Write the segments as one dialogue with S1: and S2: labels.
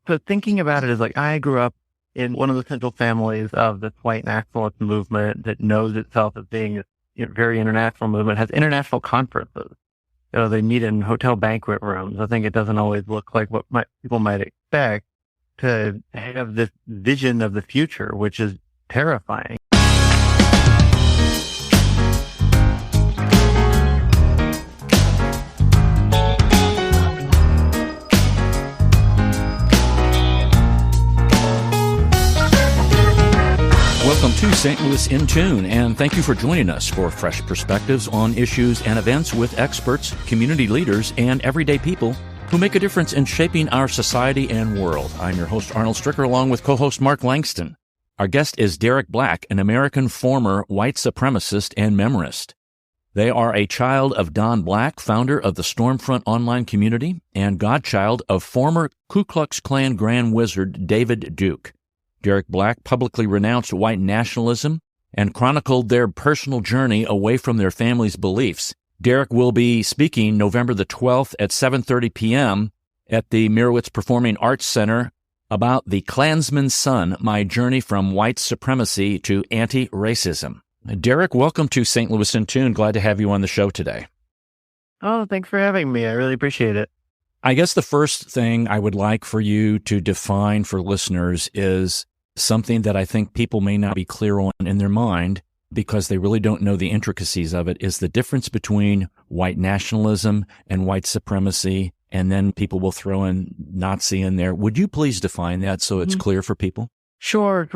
S1: So thinking about it is like I grew up in one of the central families of this white nationalist movement that knows itself as being a very international movement, has international conferences. They meet in hotel banquet rooms. I think it doesn't always look like what people might expect to have this vision of the future, which is terrifying.
S2: Welcome to St. Louis in Tune, and thank you for joining us for fresh perspectives on issues and events with experts, community leaders, and everyday people who make a difference in shaping our society and world. I'm your host, Arnold Stricker, along with co-host Mark Langston. Our guest is Derek Black, an American former white supremacist and memorist. They are a child of Don Black, founder of the Stormfront online community, and godchild of former Ku Klux Klan Grand Wizard David Duke. Derek Black publicly renounced white nationalism and chronicled their personal journey away from their family's beliefs. Derek will be speaking November the 12th at 7:30 p.m. at the Mirowitz Performing Arts Center about The Klansman's Son, My Journey from White Supremacy to Anti-Racism. Derek, welcome to St. Louis in Tune. Glad to have you on the show today.
S1: Oh, thanks for having me. I really appreciate it.
S2: I guess the first thing I would like for you to define for listeners is something that I think people may not be clear on in their mind because they really don't know the intricacies of it, is the difference between white nationalism and white supremacy, and then people will throw in Nazi in there. Would you please define that so it's clear for people?
S1: Sure.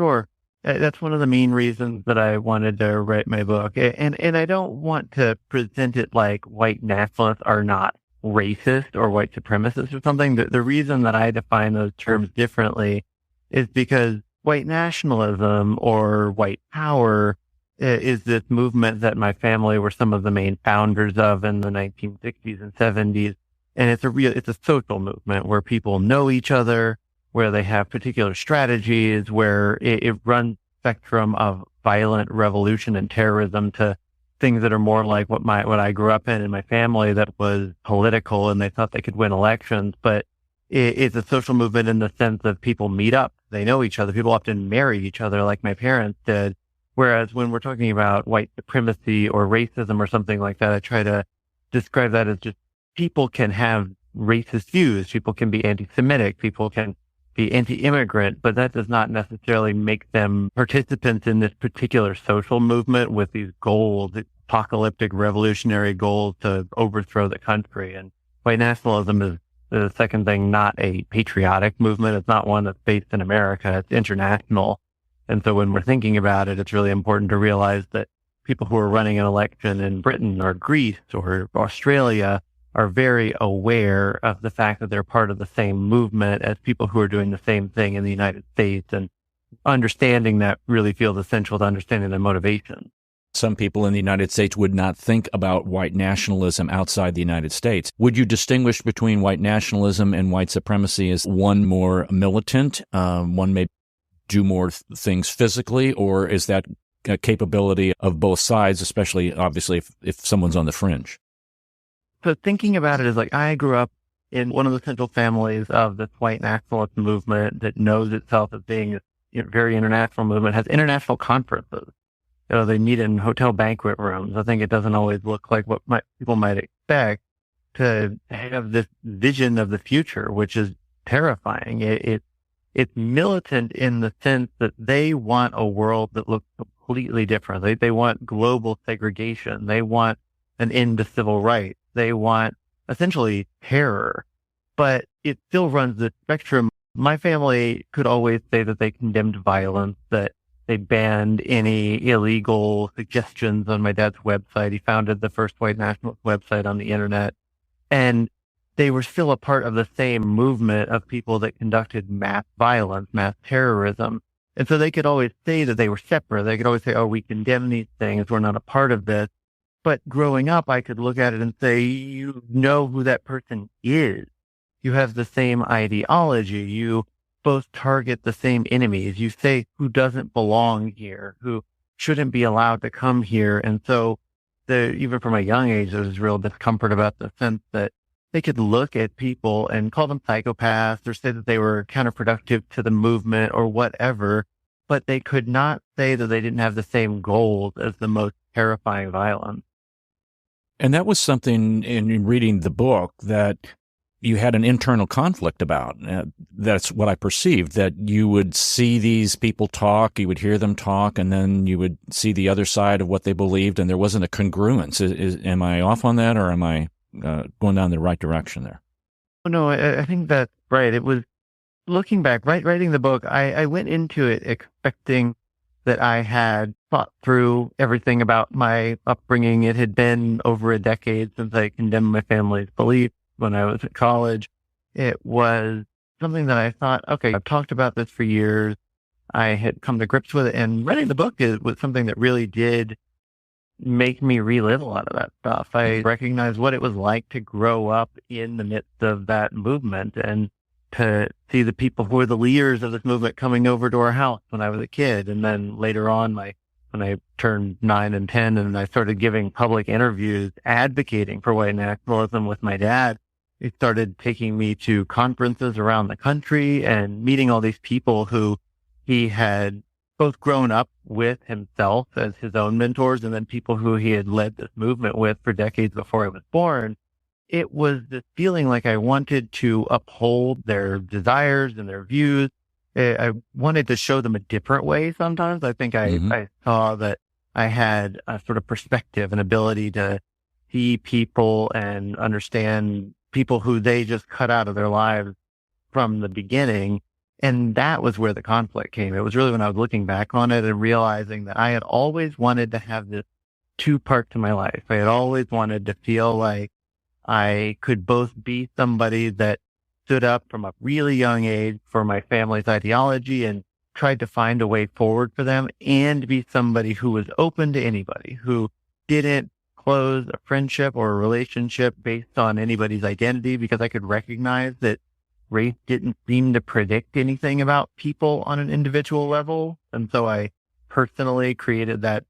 S1: That's one of the main reasons that I wanted to write my book. And I don't want to present it like white nationalists are not racist or white supremacists or something. The reason that I define those terms differently is because white nationalism or white power is this movement that my family were some of the main founders of in the 1960s and 70s. And it's a social movement where people know each other, where they have particular strategies, where it runs spectrum of violent revolution and terrorism to things that are more like what I grew up in my family that was political and they thought they could win elections. But it's a social movement in the sense of people meet up. They know each other. People often marry each other like my parents did. Whereas when we're talking about white supremacy or racism or something like that, I try to describe that as just people can have racist views. People can be anti-Semitic. People can be anti-immigrant, but that does not necessarily make them participants in this particular social movement with these goals, apocalyptic revolutionary goals to overthrow the country. And white nationalism is the second thing, not a patriotic movement. It's not one that's based in America. It's international. And so when we're thinking about it, it's really important to realize that people who are running an election in Britain or Greece or Australia are very aware of the fact that they're part of the same movement as people who are doing the same thing in the United States. And understanding that really feels essential to understanding their motivation.
S2: Some people in the United States would not think about white nationalism outside the United States. Would you distinguish between white nationalism and white supremacy as one more militant, one may do more things physically, or is that a capability of both sides, especially obviously if someone's on the fringe?
S1: So thinking about it is like I grew up in one of the central families of this white nationalist movement that knows itself as being a very international movement, has international conferences. They meet in hotel banquet rooms. I think it doesn't always look like what people might expect to have this vision of the future, which is terrifying. It's militant in the sense that they want a world that looks completely different. They want global segregation. They want an end to civil rights. They want essentially terror, but it still runs the spectrum. My family could always say that they condemned violence, that they banned any illegal suggestions on my dad's website. He founded the first white nationalist website on the internet. And they were still a part of the same movement of people that conducted mass violence, mass terrorism. And so they could always say that they were separate. They could always say, oh, we condemn these things. We're not a part of this. But growing up, I could look at it and say, you know who that person is. You have the same ideology. You both target the same enemies. You say who doesn't belong here, who shouldn't be allowed to come here. And so even from a young age, there was real discomfort about the sense that they could look at people and call them psychopaths or say that they were counterproductive to the movement or whatever, but they could not say that they didn't have the same goals as the most terrifying violence.
S2: And that was something in reading the book that you had an internal conflict about. That's what I perceived, that you would see these people talk, you would hear them talk, and then you would see the other side of what they believed, and there wasn't a congruence. Am I off on that, or am I going down the right direction there?
S1: No, I think that's right. It was, looking back, writing the book, I went into it expecting that I had thought through everything about my upbringing. It had been over a decade since I condemned my family's beliefs when I was at college. It was something that I thought, okay, I've talked about this for years. I had come to grips with it, and writing the book was something that really did make me relive a lot of that stuff. I recognized what it was like to grow up in the midst of that movement and to see the people who were the leaders of this movement coming over to our house when I was a kid. And then later on, when I turned 9 and 10 and I started giving public interviews advocating for white nationalism with my dad, he started taking me to conferences around the country and meeting all these people who he had both grown up with himself as his own mentors and then people who he had led this movement with for decades before I was born. It was this feeling like I wanted to uphold their desires and their views. I wanted to show them a different way sometimes. I think I saw that I had a sort of perspective and ability to see people and understand people who they just cut out of their lives from the beginning. And that was where the conflict came. It was really when I was looking back on it and realizing that I had always wanted to have this two part to my life. I had always wanted to feel like I could both be somebody that stood up from a really young age for my family's ideology and tried to find a way forward for them, and be somebody who was open to anybody, who didn't close a friendship or a relationship based on anybody's identity, because I could recognize that race didn't seem to predict anything about people on an individual level. And so I personally created that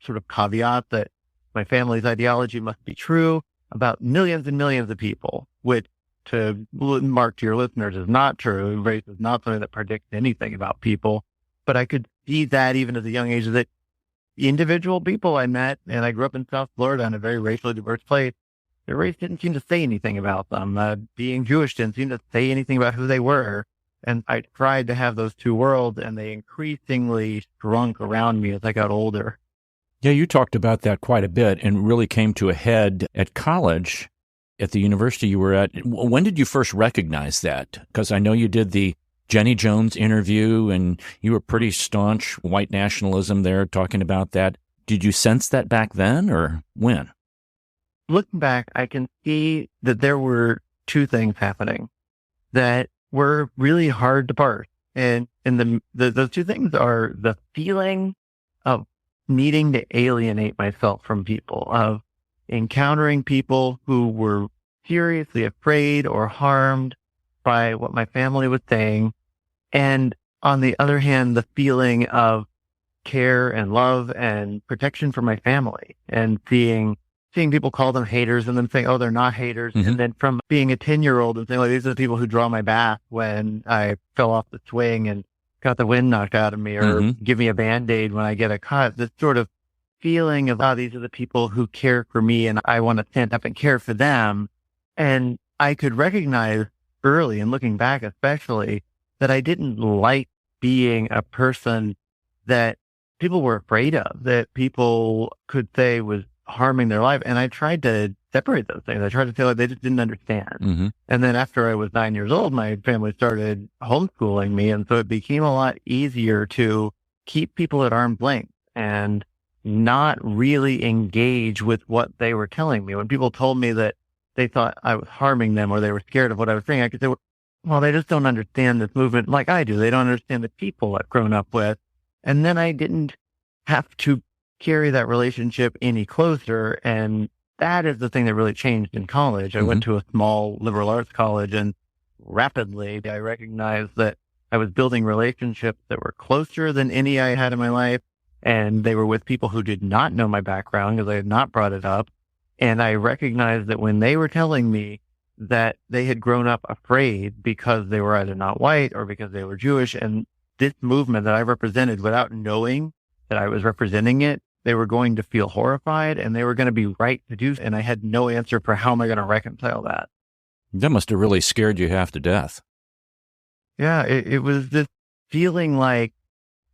S1: sort of caveat that my family's ideology must be true about millions and millions of people, which, to mark to your listeners, is not true. Race is not something that predicts anything about people. But I could see that even at a young age, that individual people I met, and I grew up in South Florida in a very racially diverse place, their race didn't seem to say anything about them. Being Jewish didn't seem to say anything about who they were. And I tried to have those two worlds, and they increasingly shrunk around me as I got older.
S2: Yeah, you talked about that quite a bit and really came to a head at college, at the university you were at. When did you first recognize that? Because I know you did the Jenny Jones interview and you were pretty staunch white nationalism there, talking about that. Did you sense that back then, or when?
S1: Looking back, I can see that there were two things happening that were really hard to parse. And those two things are the feeling of needing to alienate myself from people, of encountering people who were seriously afraid or harmed by what my family was saying. And on the other hand, the feeling of care and love and protection for my family, and seeing people call them haters and then saying, oh, they're not haters. Mm-hmm. And then from being a 10-year-old and saying, well, these are the people who draw my back when I fell off the swing and got the wind knocked out of me, or give me a Band-Aid when I get a cut. This sort of feeling of, oh, these are the people who care for me and I want to stand up and care for them. And I could recognize early, and looking back especially, that I didn't like being a person that people were afraid of, that people could say was harming their life. And I tried to separate those things. I tried to feel like they just didn't understand. Mm-hmm. And then after I was 9 years old, my family started homeschooling me. And so it became a lot easier to keep people at arm's length and not really engage with what they were telling me. When people told me that they thought I was harming them or they were scared of what I was saying, I could say, well, they just don't understand this movement like I do. They don't understand the people I've grown up with. And then I didn't have to carry that relationship any closer. And that is the thing that really changed in college. I went to a small liberal arts college, and rapidly I recognized that I was building relationships that were closer than any I had in my life. And they were with people who did not know my background because I had not brought it up. And I recognized that when they were telling me that they had grown up afraid because they were either not white or because they were Jewish. And this movement that I represented, without knowing that I was representing it, they were going to feel horrified and they were going to be right to do so. And I had no answer for how am I going to reconcile that.
S2: That must have really scared you half to death.
S1: Yeah, it was this feeling like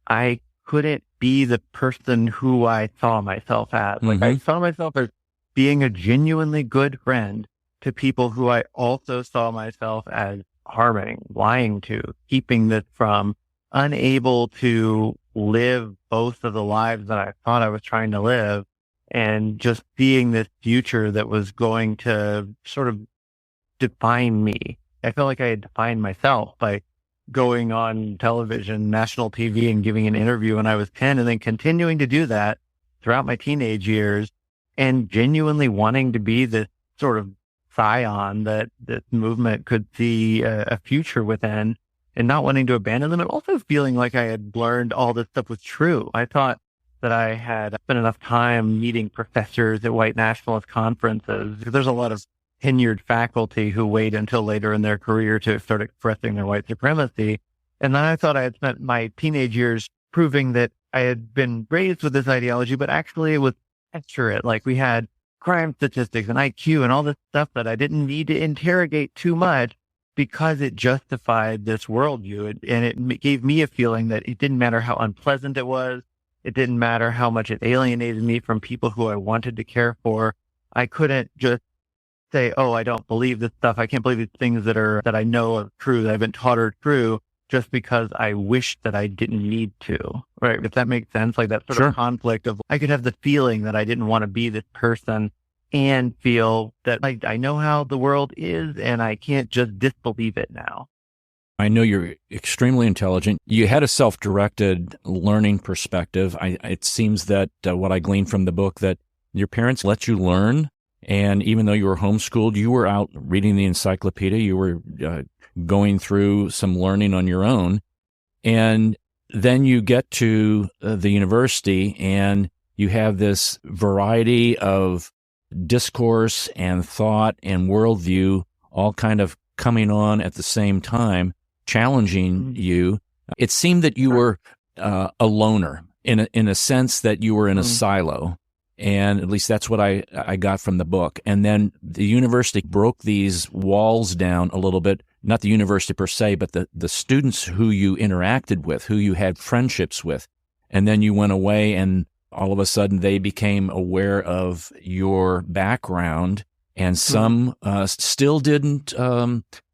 S1: I couldn't be the person who I saw myself as. Like I saw myself as being a genuinely good friend to people who I also saw myself as harming, lying to, keeping this from, unable to live both of the lives that I thought I was trying to live, and just seeing this future that was going to sort of define me. I felt like I had defined myself by going on television, national TV, and giving an interview when I was 10, and then continuing to do that throughout my teenage years, and genuinely wanting to be this sort of scion that this movement could see a future within, and not wanting to abandon them, and also feeling like I had learned all this stuff was true. I thought that I had spent enough time meeting professors at white nationalist conferences. There's a lot of tenured faculty who wait until later in their career to start expressing their white supremacy. And then I thought I had spent my teenage years proving that I had been raised with this ideology, but actually it was accurate. Like we had crime statistics and IQ and all this stuff that I didn't need to interrogate too much because it justified this worldview. And it gave me a feeling that it didn't matter how unpleasant it was. It didn't matter how much it alienated me from people who I wanted to care for. I couldn't just say, oh, I don't believe this stuff. I can't believe these things that I know are true, that I've been taught are true, just because I wish that I didn't need to, right? If that makes sense, like that sort of conflict of, I could have the feeling that I didn't want to be this person and feel that like I know how the world is and I can't just disbelieve it now.
S2: I know you're extremely intelligent. You had a self-directed learning perspective. It seems that what I gleaned from the book, that your parents let you learn. And even though you were homeschooled, you were out reading the encyclopedia. You were going through some learning on your own. And then you get to the university and you have this variety of discourse and thought and worldview all kind of coming on at the same time, challenging you. It seemed that you were a loner in a sense, that you were in a silo. And at least that's what I got from the book. And then the university broke these walls down a little bit, not the university per se, but the students who you interacted with, who you had friendships with. And then you went away and all of a sudden they became aware of your background, and some still didn't.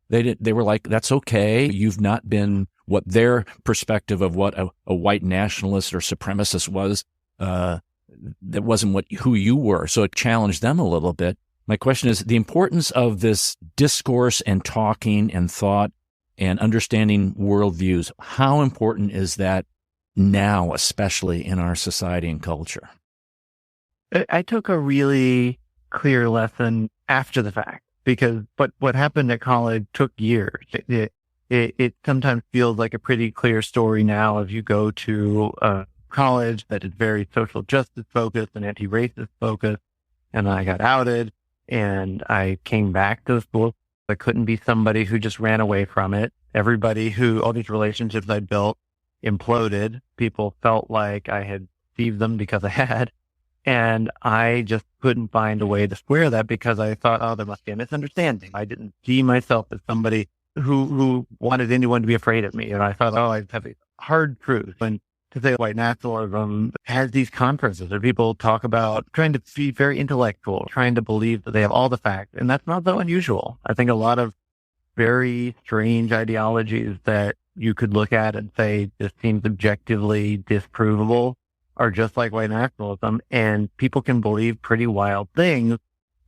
S2: They were like, that's okay. You've not been what their perspective of what a white nationalist or supremacist was. That wasn't who you were. So it challenged them a little bit. My question is the importance of this discourse and talking and thought and understanding worldviews. How important is that now, especially in our society and culture?
S1: I took a really clear lesson after the fact, because what happened at college took years. It sometimes feels like a pretty clear story now if you go to college that is very social justice focused and anti-racist focused. And I got outed and I came back to the school. I couldn't be somebody who just ran away from it. All these relationships I built imploded. People felt like I had deceived them because I had. And I just couldn't find a way to square that because I thought, oh, there must be a misunderstanding. I didn't see myself as somebody who wanted anyone to be afraid of me. And I thought, oh, I have a hard truth. And to say white nationalism has these conferences where people talk about trying to be very intellectual, trying to believe that they have all the facts. And that's not so unusual. I think a lot of very strange ideologies that you could look at and say this seems objectively disprovable are just like white nationalism. And people can believe pretty wild things,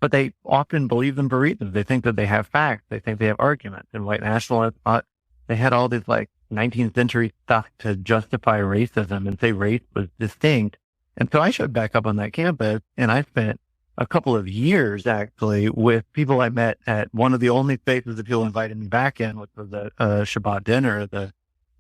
S1: but they often believe them for reasons. They think that they have facts. They think they have arguments. And white nationalists thought they had all these like 19th century stuff to justify racism and say race was distinct. And so I showed back up on that campus, and I spent a couple of years actually with people I met at one of the only spaces that people invited me back in, which was the Shabbat dinner,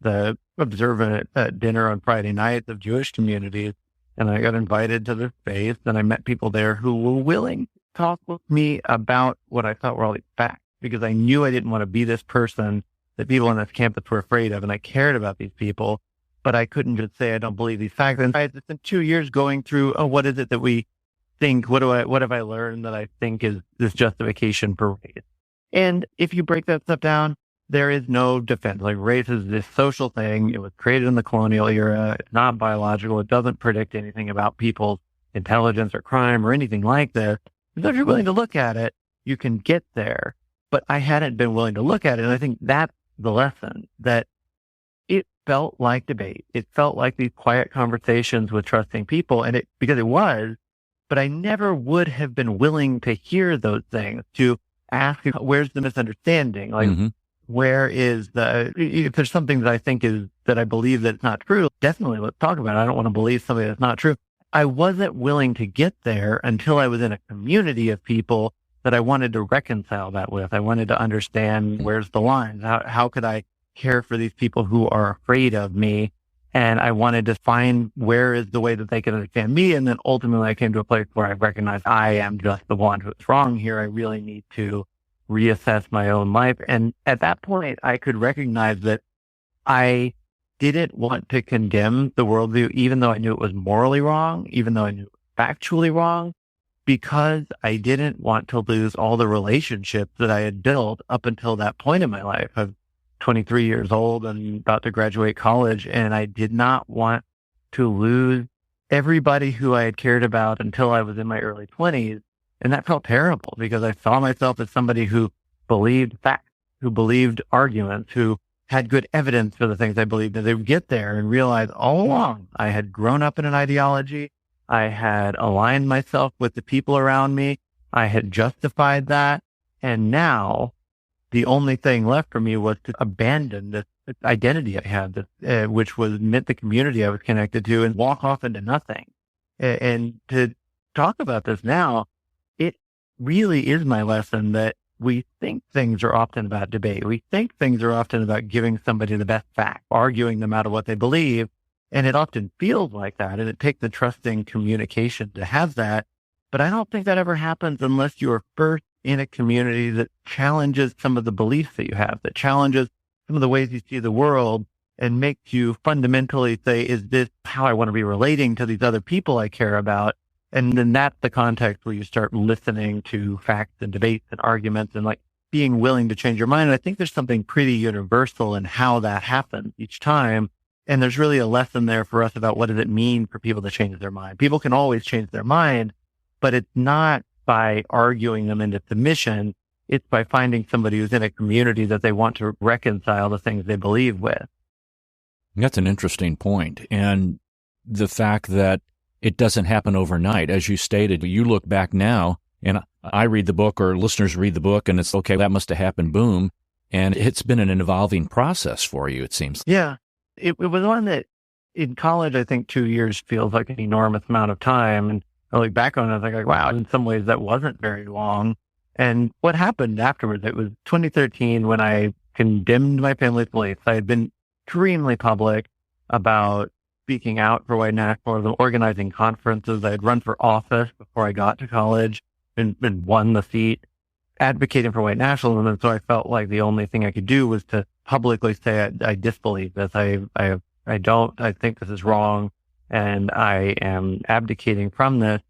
S1: the observant dinner on Friday nights of Jewish communities. And I got invited to this space, and I met people there who were willing to talk with me about what I thought were all these facts. because I knew I didn't want to be this person that people on this campus were afraid of. And I cared about these people, but I couldn't just say, I don't believe these facts. And it's been 2 years going through, what is it that we think? What have I learned that I think is this justification for race? And if you break that stuff down, there is no defense. Like, race is this social thing. It was created in the colonial era. It's not biological. It doesn't predict anything about people's intelligence or crime or anything like this. And so if you're willing to look at it, you can get there. But I hadn't been willing to look at it. And I think that's the lesson, that it felt like debate. It felt like these quiet conversations with trusting people. And because it was, but I never would have been willing to hear those things, to ask, where's the misunderstanding? Like, where is if there's something that I think that I believe that it's not true, definitely let's talk about it. I don't want to believe something that's not true. I wasn't willing to get there until I was in a community of people that I wanted to reconcile that with. I wanted to understand, where's the line? How could I care for these people who are afraid of me? And I wanted to find where is the way that they can understand me. And then ultimately I came to a place where I recognized I am just the one who's wrong here. I really need to reassess my own life. And at that point, I could recognize that I didn't want to condemn the worldview, even though I knew it was morally wrong, even though I knew it was factually wrong, because I didn't want to lose all the relationships that I had built up until that point in my life. I'm 23 years old and about to graduate college, and I did not want to lose everybody who I had cared about until I was in my early 20s. And that felt terrible, because I saw myself as somebody who believed facts, who believed arguments, who had good evidence for the things I believed. And they would get there and realize all along I had grown up in an ideology. I had aligned myself with the people around me. I had justified that. And now the only thing left for me was to abandon this identity I had, which meant the community I was connected to, and walk off into nothing. And to talk about this now, it really is my lesson that we think things are often about debate. We think things are often about giving somebody the best fact, arguing them out of what they believe. And it often feels like that. And it takes the trusting communication to have that. But I don't think that ever happens unless you're first in a community that challenges some of the beliefs that you have, that challenges some of the ways you see the world, and makes you fundamentally say, is this how I want to be relating to these other people I care about? And then that's the context where you start listening to facts and debates and arguments, and like being willing to change your mind. And I think there's something pretty universal in how that happens each time. And there's really a lesson there for us about what does it mean for people to change their mind. People can always change their mind, but it's not by arguing them into submission. It's by finding somebody who's in a community that they want to reconcile the things they believe with.
S2: That's an interesting point. And the fact that it doesn't happen overnight. As you stated, you look back now, and I read the book, or listeners read the book, and it's, okay, that must have happened, boom. And it's been an evolving process for you, it seems.
S1: Yeah. It was one that in college, I think 2 years feels like an enormous amount of time. And I look back on it, I was like, wow, in some ways that wasn't very long. And what happened afterwards, it was 2013 when I condemned my family's beliefs. I had been extremely public about speaking out for white nationalism, organizing conferences. I had run for office before I got to college and won the seat, advocating for white nationalism. And so I felt like the only thing I could do was to publicly say, I disbelieve this. I think this is wrong, and I am abdicating from this.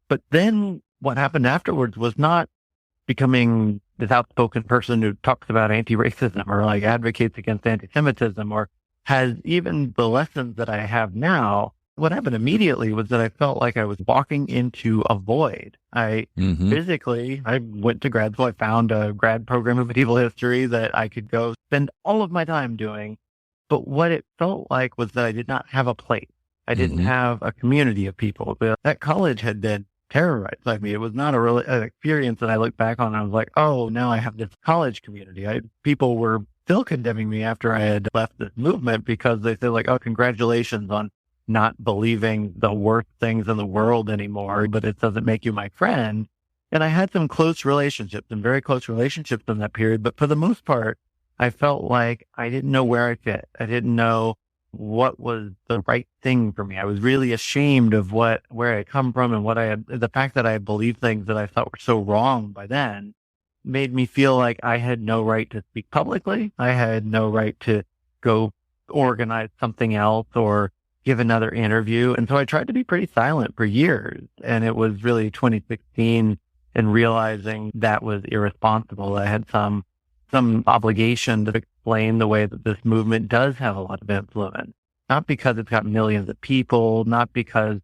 S1: But then what happened afterwards was not becoming this outspoken person who talks about anti-racism or like advocates against anti-Semitism or has even the lessons that I have now. What happened immediately was that I felt like I was walking into a void. I went to grad school. I found a grad program of medieval history that I could go spend all of my time doing. But what it felt like was that I did not have a place. I didn't have a community of people. That college had been terrorized by me. It was not an experience that I look back on and I was like, oh, now I have this college community. People were still condemning me after I had left this movement because they said like, oh, congratulations on not believing the worst things in the world anymore, but it doesn't make you my friend. And I had some close relationships and very close relationships in that period. But for the most part, I felt like I didn't know where I fit. I didn't know what was the right thing for me. I was really ashamed of where I come from and the fact that I had believed things that I thought were so wrong by then made me feel like I had no right to speak publicly. I had no right to go organize something else or give another interview. And so I tried to be pretty silent for years. And it was really 2016 and realizing that was irresponsible. I had some obligation to explain the way that this movement does have a lot of influence, not because it's got millions of people, not because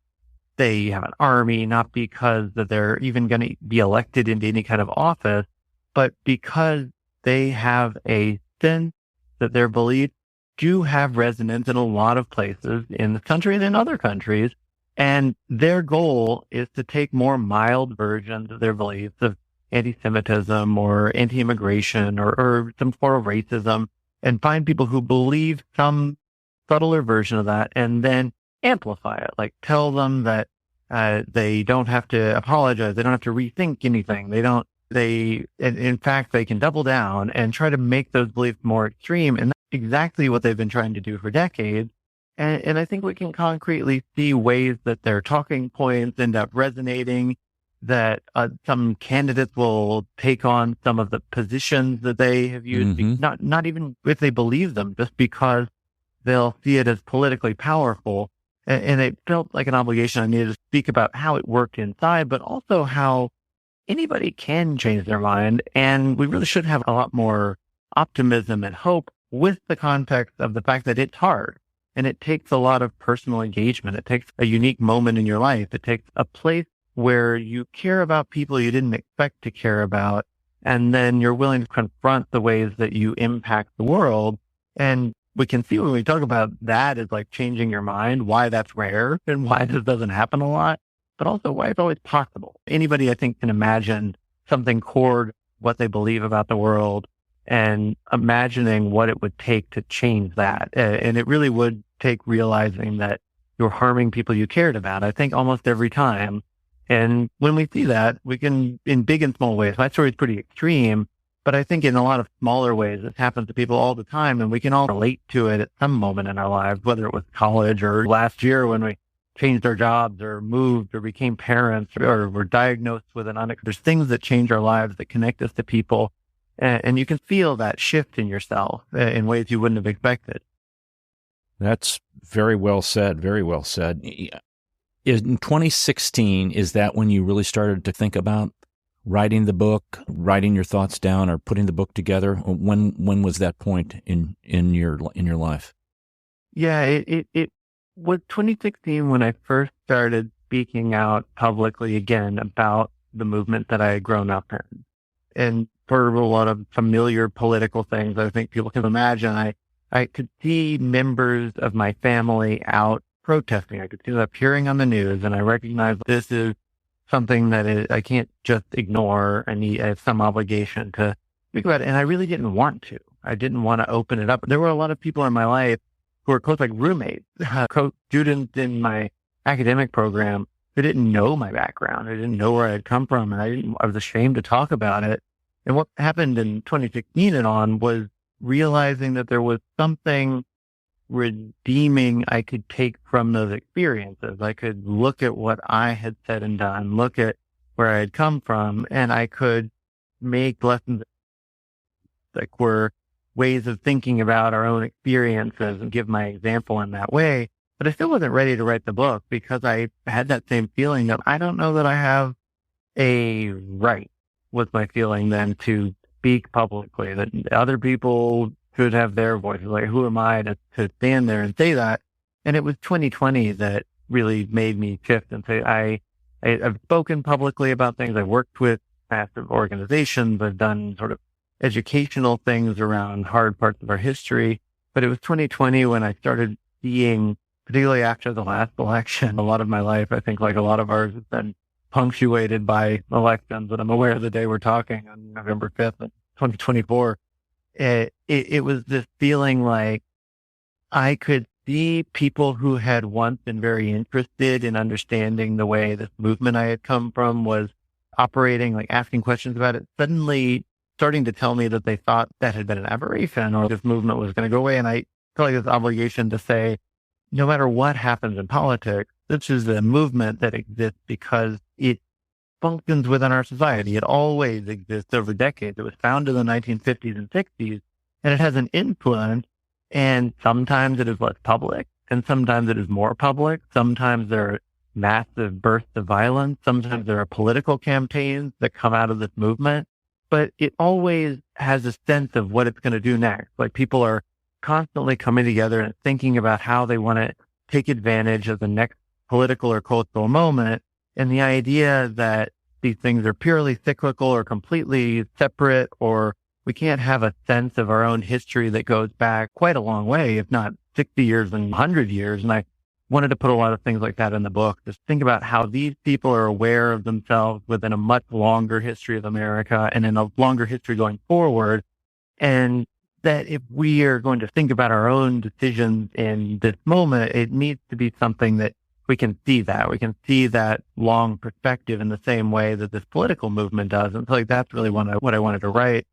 S1: they have an army, not because that they're even going to be elected into any kind of office, but because they have a sense that their beliefs do have resonance in a lot of places in the country and in other countries. And their goal is to take more mild versions of their beliefs of anti-Semitism or anti-immigration or some form of racism and find people who believe some subtler version of that and then amplify it. Like tell them that they don't have to apologize. They don't have to rethink anything. In fact, they can double down and try to make those beliefs more extreme. And that's exactly what they've been trying to do for decades. And I think we can concretely see ways that their talking points end up resonating, that some candidates will take on some of the positions that they have used, not even if they believe them, just because they'll see it as politically powerful. And it felt like an obligation I needed to speak about how it worked inside, but also how anybody can change their mind. And we really should have a lot more optimism and hope with the context of the fact that it's hard. And it takes a lot of personal engagement. It takes a unique moment in your life. It takes a place where you care about people you didn't expect to care about. And then you're willing to confront the ways that you impact the world. And we can see when we talk about that as like changing your mind, why that's rare and why this doesn't happen a lot, but also why it's always possible. Anybody, I think, can imagine something toward what they believe about the world and imagining what it would take to change that. And it really would take realizing that you're harming people you cared about, I think, almost every time. And when we see that, we can, in big and small ways, my story is pretty extreme, but I think in a lot of smaller ways, it happens to people all the time, and we can all relate to it at some moment in our lives, whether it was college or last year when we changed our jobs or moved or became parents or were diagnosed with there's things that change our lives that connect us to people. And you can feel that shift in yourself in ways you wouldn't have expected.
S2: That's very well said. Very well said. In 2016, is that when you really started to think about writing the book, writing your thoughts down, or putting the book together? When was that point in your life?
S1: Yeah, it was 2016 when I first started speaking out publicly again about the movement that I had grown up in. And for a lot of familiar political things, I think people can imagine, I could see members of my family out protesting. I could see them appearing on the news, and I recognized this is something that I can't just ignore. I have some obligation to speak about it. And I really didn't want to. I didn't want to open it up. There were a lot of people in my life who were close, like roommates, co-students in my academic program who didn't know my background. I didn't know where I had come from, and I was ashamed to talk about it. And what happened in 2016 and on was realizing that there was something redeeming I could take from those experiences. I could look at what I had said and done, look at where I had come from, and I could make lessons that were ways of thinking about our own experiences and give my example in that way. But I still wasn't ready to write the book because I had that same feeling that I don't know that I have a right, was my feeling then, to speak publicly, that other people should have their voices. Like, who am I to stand there and say that? And it was 2020 that really made me shift and say, I've spoken publicly about things. I've worked with massive organizations. I've done sort of educational things around hard parts of our history. But it was 2020 when I started seeing, particularly after the last election, a lot of my life, I think like a lot of ours, has been punctuated by elections. But I'm aware of the day we're talking on November 5th, 2024. It was this feeling like I could see people who had once been very interested in understanding the way this movement I had come from was operating, like asking questions about it, suddenly starting to tell me that they thought that had been an aberration or this movement was going to go away. And I felt like this obligation to say, no matter what happens in politics, this is a movement that exists because it functions within our society. It always exists over decades. It was founded in the 1950s and 60s, and it has an influence, and sometimes it is less public, and sometimes it is more public. Sometimes there are massive bursts of violence. Sometimes there are political campaigns that come out of this movement, but it always has a sense of what it's going to do next. Like, people are constantly coming together and thinking about how they want to take advantage of the next political or cultural moment. And the idea that these things are purely cyclical or completely separate, or we can't have a sense of our own history that goes back quite a long way, if not 60 years and 100 years. And I wanted to put a lot of things like that in the book. Just think about how these people are aware of themselves within a much longer history of America and in a longer history going forward. And that if we are going to think about our own decisions in this moment, it needs to be something that we can see that. We can see that long perspective in the same way that this political movement does. And so, like, that's really what I wanted to write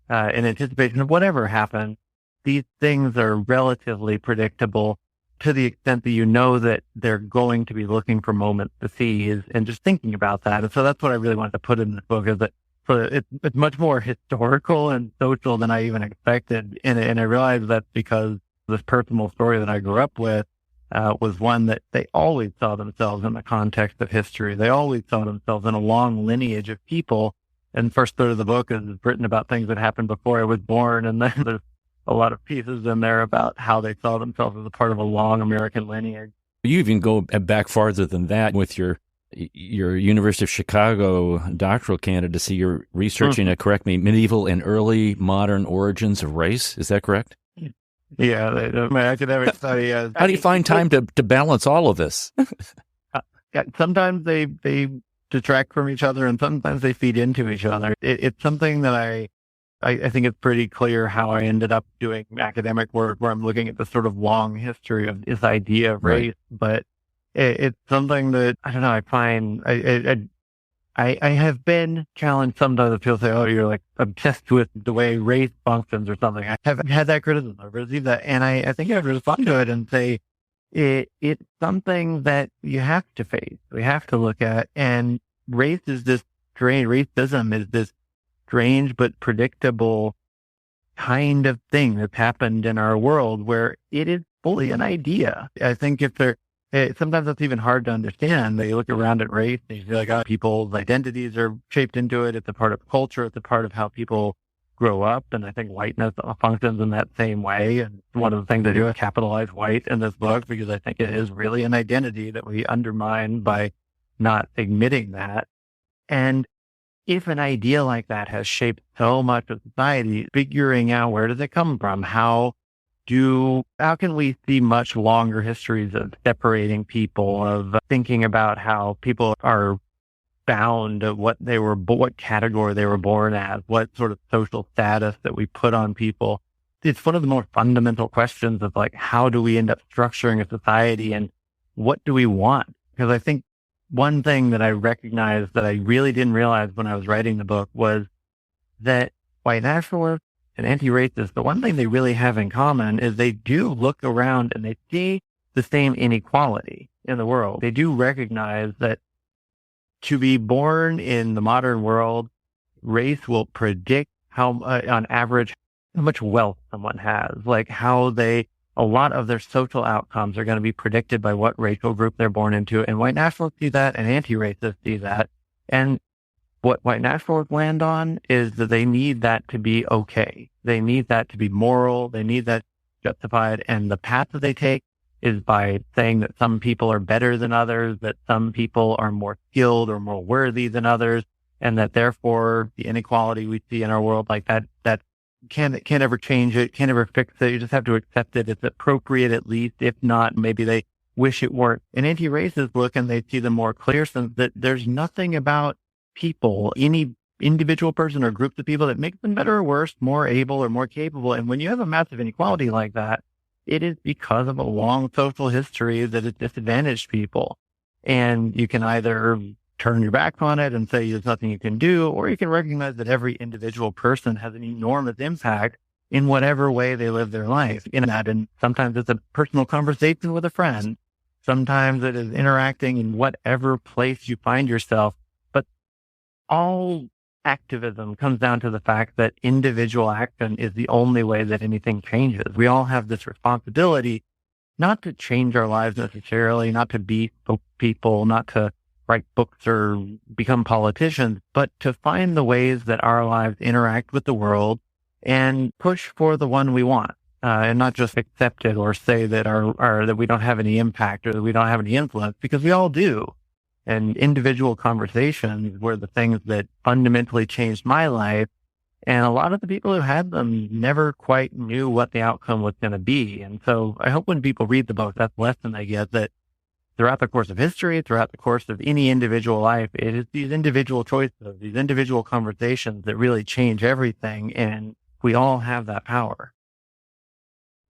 S1: in anticipation of whatever happens. These things are relatively predictable to the extent that you know that they're going to be looking for moments to seize and just thinking about that. And so that's what I really wanted to put in this book, is that it's much more historical and social than I even expected. And I realized that's because this personal story that I grew up with was one that they always saw themselves in the context of history. They always saw themselves in a long lineage of people. And the first third of the book is written about things that happened before I was born. And then there's a lot of pieces in there about how they saw themselves as a part of a long American lineage.
S2: You even go back farther than that with your University of Chicago doctoral candidacy. You're researching, correct me, medieval and early modern origins of race. Is that correct?
S1: Yeah, my academic study.
S2: How do you find time to balance all of this?
S1: Sometimes they detract from each other, and sometimes they feed into each other. It's something that I think it's pretty clear how I ended up doing academic work, where I'm looking at the sort of long history of this idea of race. Right. But it's something that, I don't know, I find I have been challenged sometimes that people say, oh, you're like obsessed with the way race functions or something. I haven't had that criticism. I've received that. And I think I would respond to it and say, it's something that you have to face. We have to look at. And race is this strange, racism is this strange but predictable kind of thing that's happened in our world, where it is fully an idea. I think sometimes it's even hard to understand. They look around at race and you feel like, oh, people's identities are shaped into it. It's a part of culture. It's a part of how people grow up. And I think whiteness functions in that same way. And one of the things I do is capitalize white in this book, because I think it is really an identity that we undermine by not admitting that. And if an idea like that has shaped so much of society, figuring out where does it come from? How can we see much longer histories of separating people, of thinking about how people are bound to what category they were born as, what sort of social status that we put on people? It's one of the more fundamental questions of, like, how do we end up structuring a society, and what do we want? Because I think one thing that I recognized that I really didn't realize when I was writing the book was that white nationalists and anti-racists, the one thing they really have in common is they do look around and they see the same inequality in the world. They do recognize that to be born in the modern world, race will predict how, on average, how much wealth someone has, like a lot of their social outcomes are going to be predicted by what racial group they're born into. And white nationalists see that, and anti-racists see that. And what white nationalists land on is that they need that to be okay. They need that to be moral. They need that justified. And the path that they take is by saying that some people are better than others, that some people are more skilled or more worthy than others, and that therefore the inequality we see in our world, like that can't ever change it, can't ever fix it. You just have to accept it. It's appropriate, at least. If not, maybe they wish it weren't. And anti-racists look and they see the more clear sense that there's nothing about people, any individual person or groups of people, that makes them better or worse, more able or more capable. And when you have a massive inequality like that, it is because of a long social history that has disadvantaged people. And you can either turn your back on it and say there's nothing you can do, or you can recognize that every individual person has an enormous impact in whatever way they live their life. And sometimes it's a personal conversation with a friend. Sometimes it is interacting in whatever place you find yourself. But all activism comes down to the fact that individual action is the only way that anything changes. We all have this responsibility not to change our lives necessarily, not to be people, not to write books or become politicians, but to find the ways that our lives interact with the world and push for the one we want, and not just accept it or say that that we don't have any impact or that we don't have any influence, because we all do. And individual conversations were the things that fundamentally changed my life. And a lot of the people who had them never quite knew what the outcome was going to be. And so I hope when people read the book, that's the lesson they get, that throughout the course of history, throughout the course of any individual life, it is these individual choices, these individual conversations that really change everything. And we all have that power.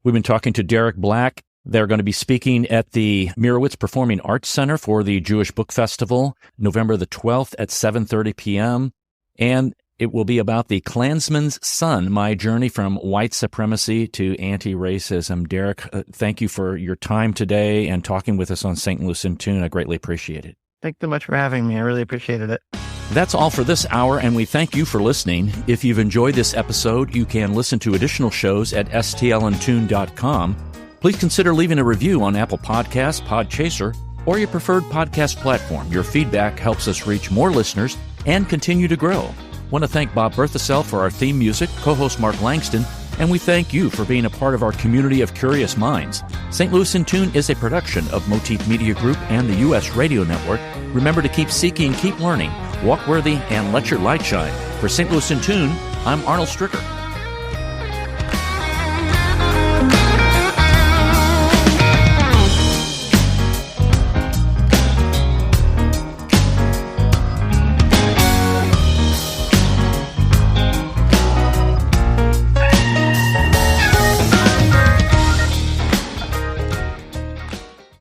S2: We've been talking to Derek Black. They're going to be speaking at the Mirowitz Performing Arts Center for the Jewish Book Festival, November the 12th at 7:30 p.m. And it will be about the Klansman's Son, my journey from white supremacy to anti-racism. Derek, thank you for your time today and talking with us on St. Louis in Tune. I greatly appreciate it.
S1: Thanks so much for having me. I really appreciated it.
S2: That's all for this hour, and we thank you for listening. If you've enjoyed this episode, you can listen to additional shows at stlintune.com. Please consider leaving a review on Apple Podcasts, Podchaser, or your preferred podcast platform. Your feedback helps us reach more listeners and continue to grow. I want to thank Bob Berthasell for our theme music, co-host Mark Langston, and we thank you for being a part of our community of curious minds. St. Louis in Tune is a production of Motif Media Group and the U.S. Radio Network. Remember to keep seeking, keep learning, walk worthy, and let your light shine. For St. Louis in Tune, I'm Arnold Stricker.